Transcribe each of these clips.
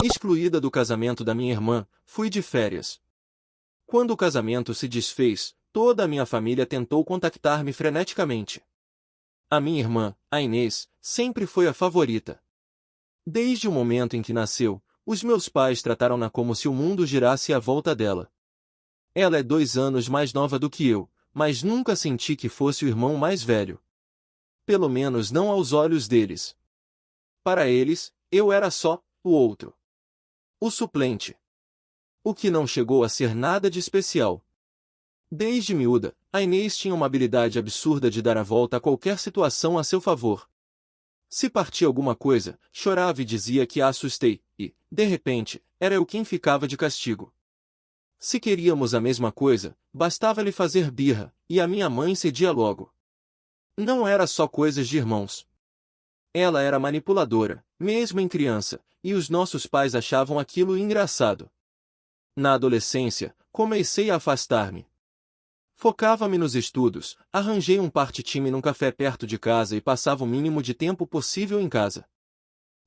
Excluída do casamento da minha irmã, fui de férias. Quando o casamento se desfez, toda a minha família tentou contactar-me freneticamente. A minha irmã, a Inês, sempre foi a favorita. Desde o momento em que nasceu, os meus pais trataram-na como se o mundo girasse à volta dela. Ela é 2 anos mais nova do que eu, mas nunca senti que fosse o irmão mais velho. Pelo menos não aos olhos deles. Para eles, eu era só o outro. O suplente. O que não chegou a ser nada de especial. Desde miúda, a Inês tinha uma habilidade absurda de dar a volta a qualquer situação a seu favor. Se partia alguma coisa, chorava e dizia que a assustei, e, de repente, era eu quem ficava de castigo. Se queríamos a mesma coisa, bastava-lhe fazer birra, e a minha mãe cedia logo. Não era só coisas de irmãos. Ela era manipuladora, mesmo em criança, e os nossos pais achavam aquilo engraçado. Na adolescência, comecei a afastar-me. Focava-me nos estudos, arranjei um part-time num café perto de casa e passava o mínimo de tempo possível em casa.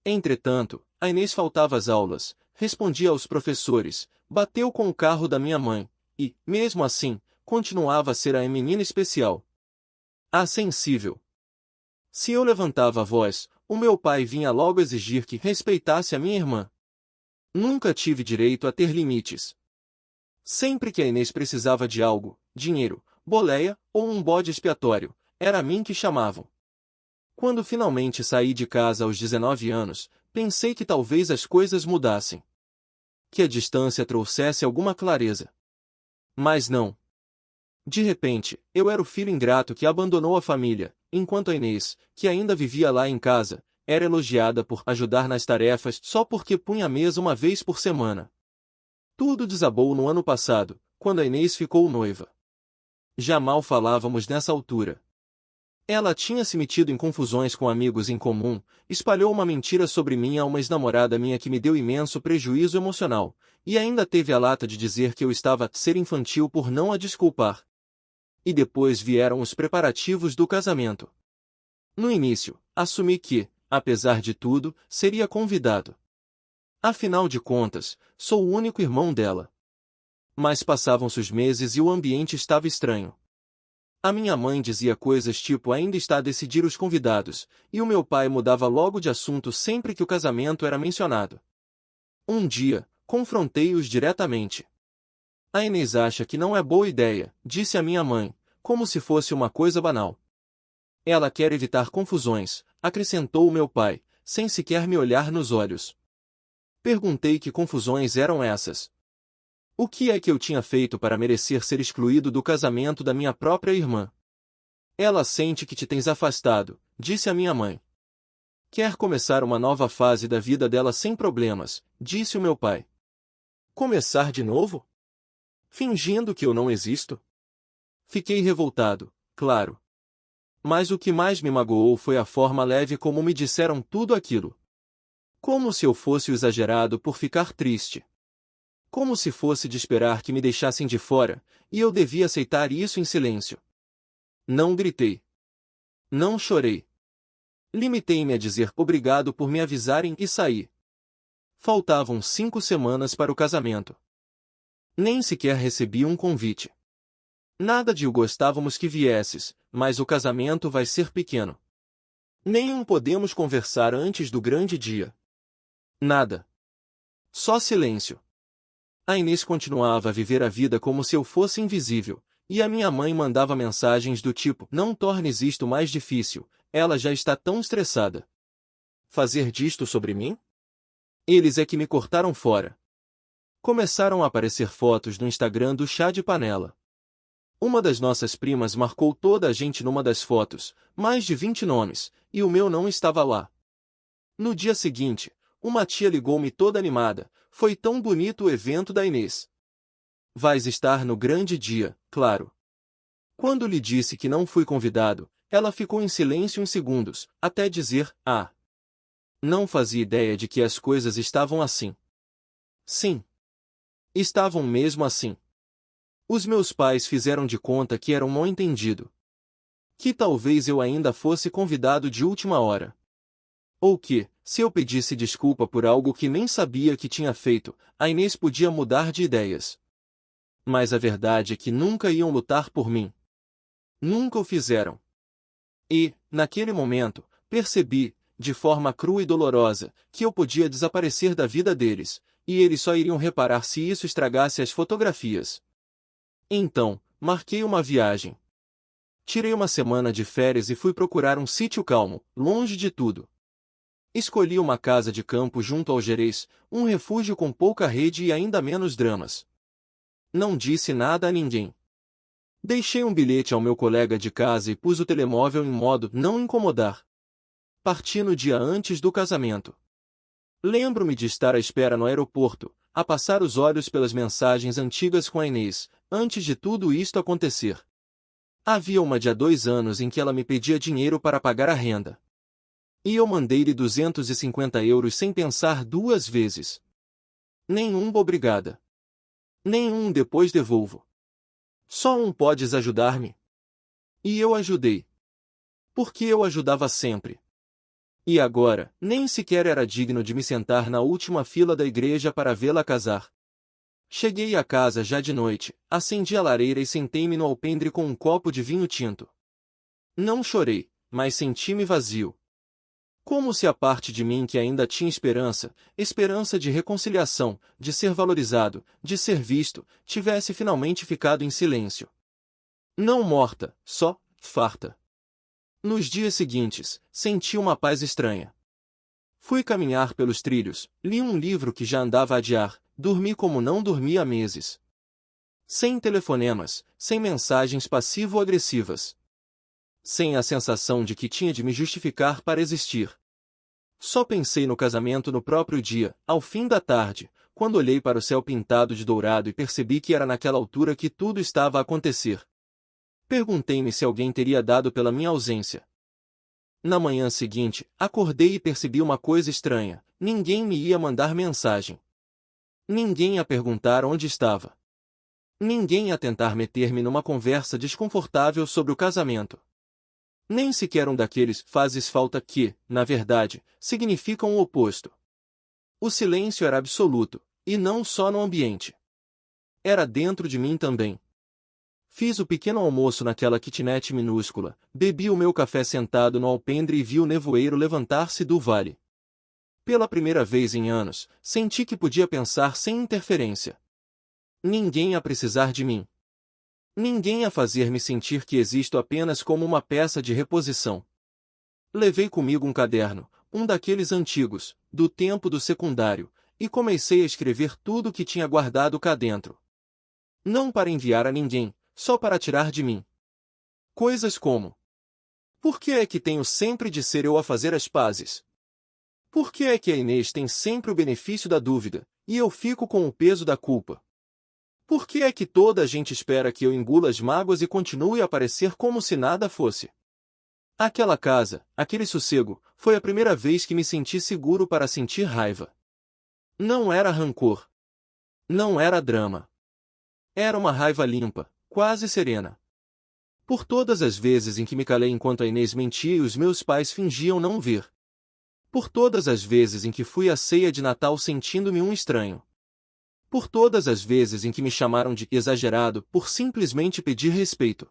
Entretanto, a Inês faltava às aulas, respondia aos professores, bateu com o carro da minha mãe, e, mesmo assim, continuava a ser a menina especial. A sensível. Se eu levantava a voz, o meu pai vinha logo exigir que respeitasse a minha irmã. Nunca tive direito a ter limites. Sempre que a Inês precisava de algo, dinheiro, boleia ou um bode expiatório, era a mim que chamavam. Quando finalmente saí de casa aos 19 anos, pensei que talvez as coisas mudassem. Que a distância trouxesse alguma clareza. Mas não. De repente, eu era o filho ingrato que abandonou a família, enquanto a Inês, que ainda vivia lá em casa, era elogiada por ajudar nas tarefas só porque punha a mesa uma vez por semana. Tudo desabou no ano passado, quando a Inês ficou noiva. Já mal falávamos nessa altura. Ela tinha se metido em confusões com amigos em comum, espalhou uma mentira sobre mim a uma ex-namorada minha que me deu imenso prejuízo emocional, e ainda teve a lata de dizer que eu estava a ser infantil por não a desculpar. E depois vieram os preparativos do casamento. No início, assumi que, apesar de tudo, seria convidado. Afinal de contas, sou o único irmão dela. Mas passavam-se os meses e o ambiente estava estranho. A minha mãe dizia coisas tipo ainda está a decidir os convidados, e o meu pai mudava logo de assunto sempre que o casamento era mencionado. Um dia, confrontei-os diretamente. A Inês acha que não é boa ideia, disse a minha mãe, como se fosse uma coisa banal. Ela quer evitar confusões, acrescentou o meu pai, sem sequer me olhar nos olhos. Perguntei que confusões eram essas. O que é que eu tinha feito para merecer ser excluído do casamento da minha própria irmã? Ela sente que te tens afastado, disse a minha mãe. Quer começar uma nova fase da vida dela sem problemas, disse o meu pai. Começar de novo? Fingindo que eu não existo? Fiquei revoltado, claro. Mas o que mais me magoou foi a forma leve como me disseram tudo aquilo. Como se eu fosse o exagerado por ficar triste. Como se fosse de esperar que me deixassem de fora, e eu devia aceitar isso em silêncio. Não gritei. Não chorei. Limitei-me a dizer obrigado por me avisarem e saí. Faltavam 5 semanas para o casamento. Nem sequer recebi um convite. Nada de o gostávamos que viesses, mas o casamento vai ser pequeno. Nem podemos conversar antes do grande dia. Nada. Só silêncio. A Inês continuava a viver a vida como se eu fosse invisível, e a minha mãe mandava mensagens do tipo, não tornes isto mais difícil, ela já está tão estressada. Fazer disto sobre mim? Eles é que me cortaram fora. Começaram a aparecer fotos no Instagram do chá de panela. Uma das nossas primas marcou toda a gente numa das fotos, mais de 20 nomes, e o meu não estava lá. No dia seguinte, uma tia ligou-me toda animada, foi tão bonito o evento da Inês. Vais estar no grande dia, claro. Quando lhe disse que não fui convidado, ela ficou em silêncio uns segundos, até dizer, ah. Não fazia ideia de que as coisas estavam assim. Sim. Estavam mesmo assim. Os meus pais fizeram de conta que era um mal-entendido. Que talvez eu ainda fosse convidado de última hora. Ou que, se eu pedisse desculpa por algo que nem sabia que tinha feito, a Inês podia mudar de ideias. Mas a verdade é que nunca iam lutar por mim. Nunca o fizeram. E, naquele momento, percebi, de forma crua e dolorosa, que eu podia desaparecer da vida deles, e eles só iriam reparar se isso estragasse as fotografias. Então, marquei uma viagem. Tirei uma semana de férias e fui procurar um sítio calmo, longe de tudo. Escolhi uma casa de campo junto ao Gerês, um refúgio com pouca rede e ainda menos dramas. Não disse nada a ninguém. Deixei um bilhete ao meu colega de casa e pus o telemóvel em modo não incomodar. Parti no dia antes do casamento. Lembro-me de estar à espera no aeroporto, a passar os olhos pelas mensagens antigas com a Inês, antes de tudo isto acontecer. Havia uma de há 2 anos em que ela me pedia dinheiro para pagar a renda. E eu mandei-lhe 250 euros sem pensar 2 vezes. Nenhum obrigada. Nenhum depois devolvo. Só um podes ajudar-me? E eu ajudei. Porque eu ajudava sempre. E agora, nem sequer era digno de me sentar na última fila da igreja para vê-la casar. Cheguei à casa já de noite, acendi a lareira e sentei-me no alpendre com um copo de vinho tinto. Não chorei, mas senti-me vazio. Como se a parte de mim que ainda tinha esperança, esperança de reconciliação, de ser valorizado, de ser visto, tivesse finalmente ficado em silêncio. Não morta, só farta. Nos dias seguintes, senti uma paz estranha. Fui caminhar pelos trilhos, li um livro que já andava a adiar, dormi como não dormia há meses. Sem telefonemas, sem mensagens passivo-agressivas. Sem a sensação de que tinha de me justificar para existir. Só pensei no casamento no próprio dia, ao fim da tarde, quando olhei para o céu pintado de dourado e percebi que era naquela altura que tudo estava a acontecer. Perguntei-me se alguém teria dado pela minha ausência. Na manhã seguinte, acordei e percebi uma coisa estranha: ninguém me ia mandar mensagem. Ninguém a perguntar onde estava. Ninguém a tentar meter-me numa conversa desconfortável sobre o casamento. Nem sequer um daqueles fazes falta que, na verdade, significam o oposto. O silêncio era absoluto, e não só no ambiente. Era dentro de mim também. Fiz o pequeno almoço naquela kitnet minúscula, bebi o meu café sentado no alpendre e vi o nevoeiro levantar-se do vale. Pela primeira vez em anos, senti que podia pensar sem interferência. Ninguém a precisar de mim. Ninguém a fazer-me sentir que existo apenas como uma peça de reposição. Levei comigo um caderno, um daqueles antigos, do tempo do secundário, e comecei a escrever tudo o que tinha guardado cá dentro. Não para enviar a ninguém, só para tirar de mim. Coisas como: por que é que tenho sempre de ser eu a fazer as pazes? Por que é que a Inês tem sempre o benefício da dúvida, e eu fico com o peso da culpa? Por que é que toda a gente espera que eu engula as mágoas e continue a parecer como se nada fosse? Aquela casa, aquele sossego, foi a primeira vez que me senti seguro para sentir raiva. Não era rancor. Não era drama. Era uma raiva limpa, quase serena. Por todas as vezes em que me calei enquanto a Inês mentia e os meus pais fingiam não ver. Por todas as vezes em que fui à ceia de Natal sentindo-me um estranho. Por todas as vezes em que me chamaram de exagerado por simplesmente pedir respeito.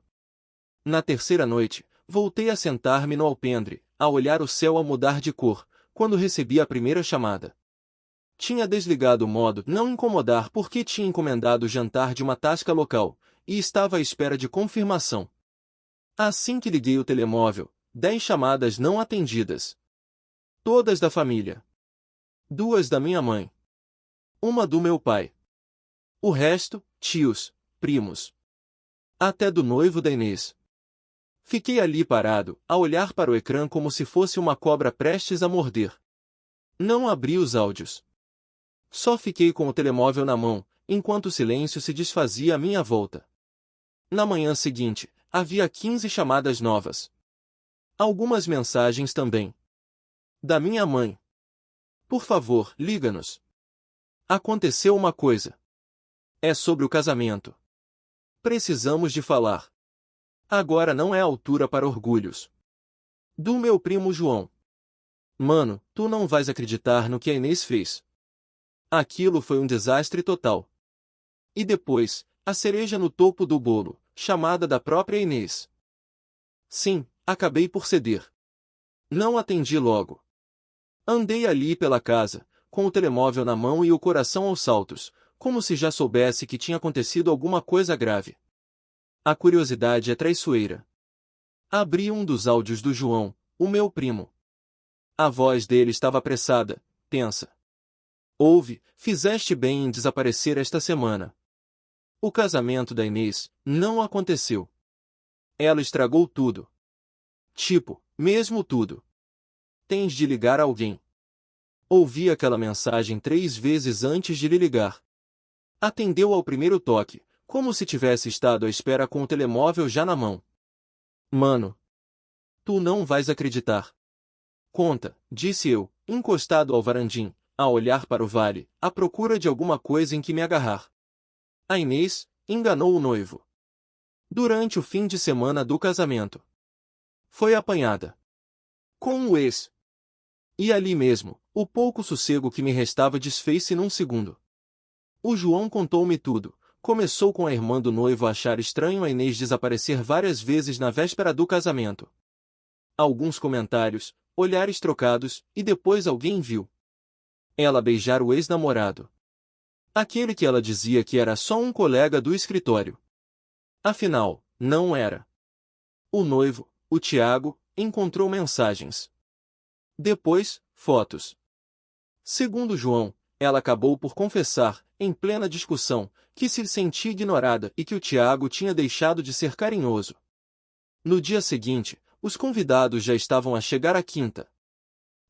Na terceira noite, voltei a sentar-me no alpendre, a olhar o céu a mudar de cor, quando recebi a primeira chamada. Tinha desligado o modo não incomodar porque tinha encomendado o jantar de uma tasca local, e estava à espera de confirmação. Assim que liguei o telemóvel, 10 chamadas não atendidas. Todas da família. 2 da minha mãe. Uma do meu pai. O resto, tios, primos. Até do noivo da Inês. Fiquei ali parado, a olhar para o ecrã como se fosse uma cobra prestes a morder. Não abri os áudios. Só fiquei com o telemóvel na mão, enquanto o silêncio se desfazia à minha volta. Na manhã seguinte, havia 15 chamadas novas. Algumas mensagens também. Da minha mãe. Por favor, liga-nos. Aconteceu uma coisa. É sobre o casamento. Precisamos de falar. Agora não é a altura para orgulhos. Do meu primo João. Mano, tu não vais acreditar no que a Inês fez. Aquilo foi um desastre total. E depois, a cereja no topo do bolo, chamada da própria Inês. Sim, acabei por ceder. Não atendi logo. Andei ali pela casa, com o telemóvel na mão e o coração aos saltos, como se já soubesse que tinha acontecido alguma coisa grave. A curiosidade é traiçoeira. Abri um dos áudios do João, o meu primo. A voz dele estava apressada, tensa. Ouve, fizeste bem em desaparecer esta semana. O casamento da Inês não aconteceu. Ela estragou tudo. Tipo, mesmo tudo. Tens de ligar a alguém. Ouvi aquela mensagem 3 vezes antes de lhe ligar. Atendeu ao primeiro toque, como se tivesse estado à espera com o telemóvel já na mão. Mano, tu não vais acreditar. Conta, disse eu, encostado ao varandim, a olhar para o vale, à procura de alguma coisa em que me agarrar. A Inês enganou o noivo. Durante o fim de semana do casamento. Foi apanhada. Com o ex. E ali mesmo, o pouco sossego que me restava desfez-se num segundo. O João contou-me tudo. Começou com a irmã do noivo a achar estranho a Inês desaparecer várias vezes na véspera do casamento. Alguns comentários, olhares trocados, e depois alguém viu ela beijar o ex-namorado. Aquele que ela dizia que era só um colega do escritório. Afinal, não era. O noivo, o Tiago, encontrou mensagens. Depois, fotos. Segundo João, ela acabou por confessar, em plena discussão, que se sentia ignorada e que o Tiago tinha deixado de ser carinhoso. No dia seguinte, os convidados já estavam a chegar à quinta.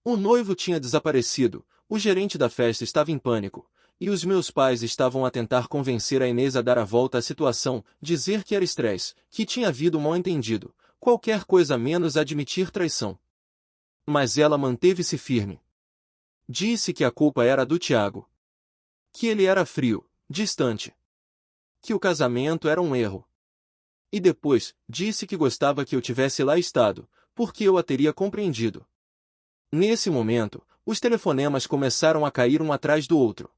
O noivo tinha desaparecido, o gerente da festa estava em pânico, e os meus pais estavam a tentar convencer a Inês a dar a volta à situação, dizer que era estresse, que tinha havido um mal-entendido, qualquer coisa menos admitir traição. Mas ela manteve-se firme. Disse que a culpa era do Tiago. Que ele era frio, distante. Que o casamento era um erro. E depois, disse que gostava que eu tivesse lá estado, porque eu a teria compreendido. Nesse momento, os telefonemas começaram a cair um atrás do outro.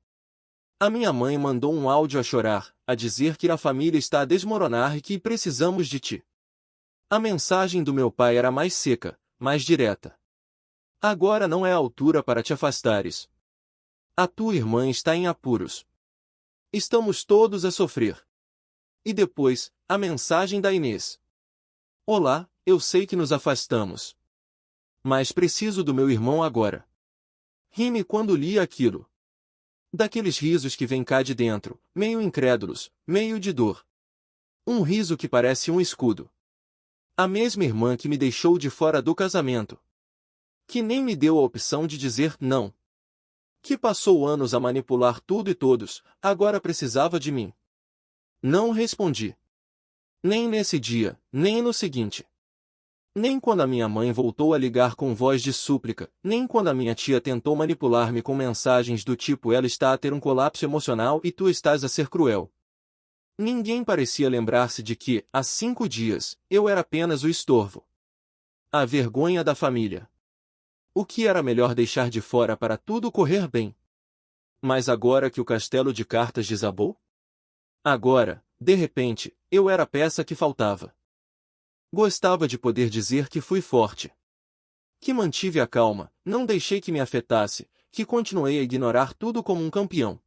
A minha mãe mandou um áudio a chorar, a dizer que a família está a desmoronar e que precisamos de ti. A mensagem do meu pai era mais seca, mais direta. Agora não é a altura para te afastares. A tua irmã está em apuros. Estamos todos a sofrer. E depois, a mensagem da Inês. Olá, eu sei que nos afastamos. Mas preciso do meu irmão agora. Ri-me quando li aquilo. Daqueles risos que vêm cá de dentro, meio incrédulos, meio de dor. Um riso que parece um escudo. A mesma irmã que me deixou de fora do casamento. Que nem me deu a opção de dizer não. Que passou anos a manipular tudo e todos, agora precisava de mim. Não respondi. Nem nesse dia, nem no seguinte. Nem quando a minha mãe voltou a ligar com voz de súplica, nem quando a minha tia tentou manipular-me com mensagens do tipo ela está a ter um colapso emocional e tu estás a ser cruel. Ninguém parecia lembrar-se de que, há 5 dias, eu era apenas o estorvo. A vergonha da família. O que era melhor deixar de fora para tudo correr bem? Mas agora que o castelo de cartas desabou? Agora, de repente, eu era a peça que faltava. Gostava de poder dizer que fui forte. Que mantive a calma, não deixei que me afetasse, que continuei a ignorar tudo como um campeão.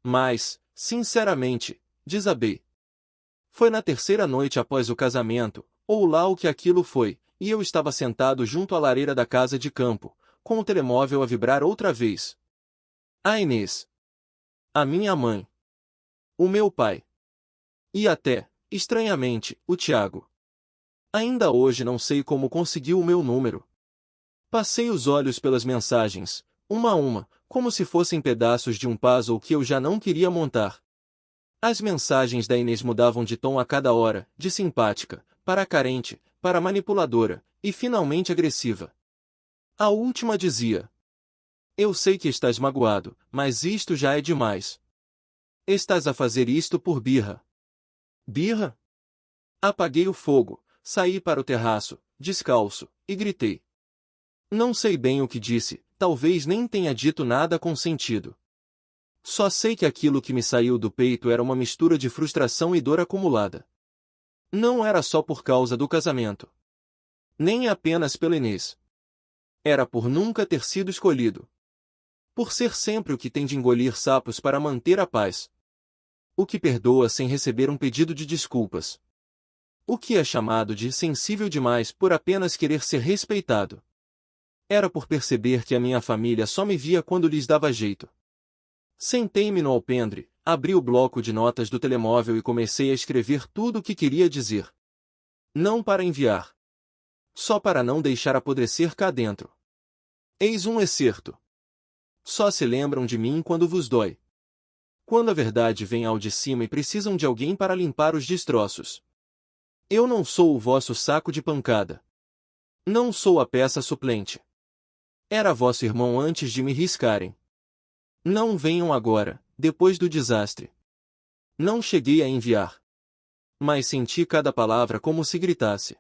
Mas, sinceramente, desabei. Foi na terceira noite após o casamento, ou lá o que aquilo foi, e eu estava sentado junto à lareira da casa de campo, com o telemóvel a vibrar outra vez. A Inês. A minha mãe. O meu pai. E até, estranhamente, o Tiago. Ainda hoje não sei como conseguiu o meu número. Passei os olhos pelas mensagens, uma a uma, como se fossem pedaços de um puzzle que eu já não queria montar. As mensagens da Inês mudavam de tom a cada hora, de simpática, para carente, para manipuladora, e finalmente agressiva. A última dizia: eu sei que estás magoado, mas isto já é demais. Estás a fazer isto por birra. Birra? Apaguei o fogo, saí para o terraço, descalço, e gritei: Não sei bem o que disse, talvez nem tenha dito nada com sentido. Só sei que aquilo que me saiu do peito era uma mistura de frustração e dor acumulada. Não era só por causa do casamento. Nem apenas pela Inês. Era por nunca ter sido escolhido. Por ser sempre o que tem de engolir sapos para manter a paz. O que perdoa sem receber um pedido de desculpas. O que é chamado de sensível demais por apenas querer ser respeitado. Era por perceber que a minha família só me via quando lhes dava jeito. Sentei-me no alpendre, abri o bloco de notas do telemóvel e comecei a escrever tudo o que queria dizer. Não para enviar. Só para não deixar apodrecer cá dentro. Eis um excerto. Só se lembram de mim quando vos dói. Quando a verdade vem ao de cima e precisam de alguém para limpar os destroços. Eu não sou o vosso saco de pancada. Não sou a peça suplente. Era vosso irmão antes de me riscarem. Não venham agora, depois do desastre. Não cheguei a enviar. Mas senti cada palavra como se gritasse.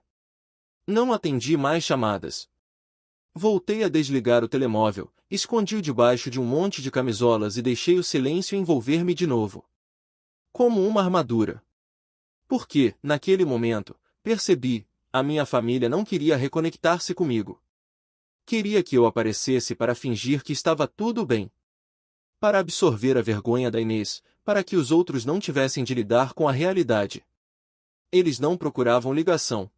Não atendi mais chamadas. Voltei a desligar o telemóvel, escondi-o debaixo de um monte de camisolas e deixei o silêncio envolver-me de novo. Como uma armadura. Porque, naquele momento, percebi, a minha família não queria reconectar-se comigo. Queria que eu aparecesse para fingir que estava tudo bem. Para absorver a vergonha da Inês, para que os outros não tivessem de lidar com a realidade. Eles não procuravam ligação.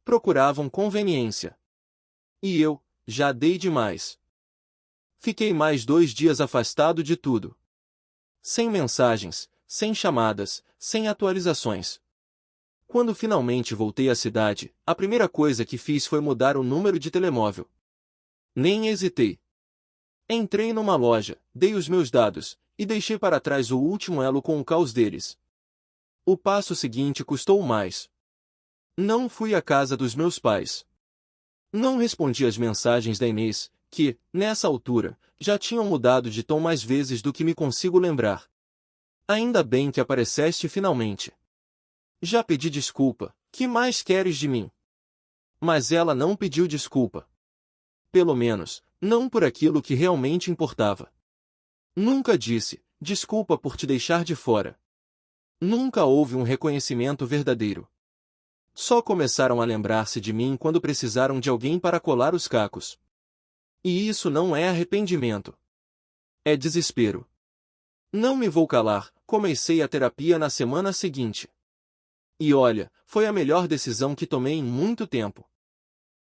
Procuravam conveniência. E eu, já dei demais. Fiquei mais 2 dias afastado de tudo. Sem mensagens, sem chamadas, sem atualizações. Quando finalmente voltei à cidade, a primeira coisa que fiz foi mudar o número de telemóvel. Nem hesitei. Entrei numa loja, dei os meus dados, e deixei para trás o último elo com o caos deles. O passo seguinte custou mais. Não fui à casa dos meus pais. Não respondi às mensagens da Inês, que, nessa altura, já tinham mudado de tom mais vezes do que me consigo lembrar. Ainda bem que apareceste finalmente. Já pedi desculpa, que mais queres de mim? Mas ela não pediu desculpa. Pelo menos, não por aquilo que realmente importava. Nunca disse, desculpa por te deixar de fora. Nunca houve um reconhecimento verdadeiro. Só começaram a lembrar-se de mim quando precisaram de alguém para colar os cacos. E isso não é arrependimento. É desespero. Não me vou calar, comecei a terapia na semana seguinte. E olha, foi a melhor decisão que tomei em muito tempo.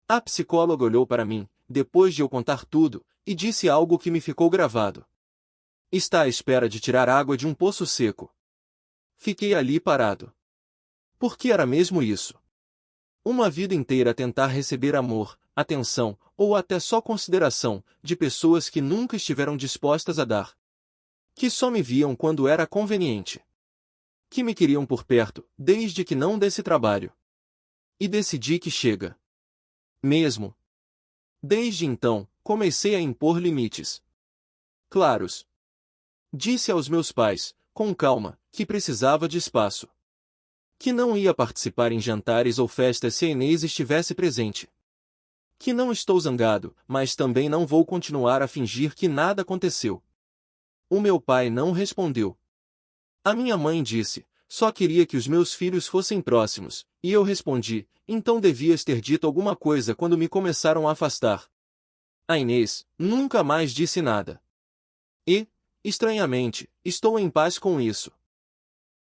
A psicóloga olhou para mim, depois de eu contar tudo, e disse algo que me ficou gravado. Está à espera de tirar água de um poço seco. Fiquei ali parado. Porque era mesmo isso. Uma vida inteira a tentar receber amor, atenção, ou até só consideração, de pessoas que nunca estiveram dispostas a dar. Que só me viam quando era conveniente. Que me queriam por perto, desde que não desse trabalho. E decidi que chega. Mesmo. Desde então, comecei a impor limites. Claros. Disse aos meus pais, com calma, que precisava de espaço. Que não ia participar em jantares ou festas se a Inês estivesse presente. Que não estou zangado, mas também não vou continuar a fingir que nada aconteceu. O meu pai não respondeu. A minha mãe disse, só queria que os meus filhos fossem próximos, e eu respondi, então devias ter dito alguma coisa quando me começaram a afastar. A Inês nunca mais disse nada. E, estranhamente, estou em paz com isso.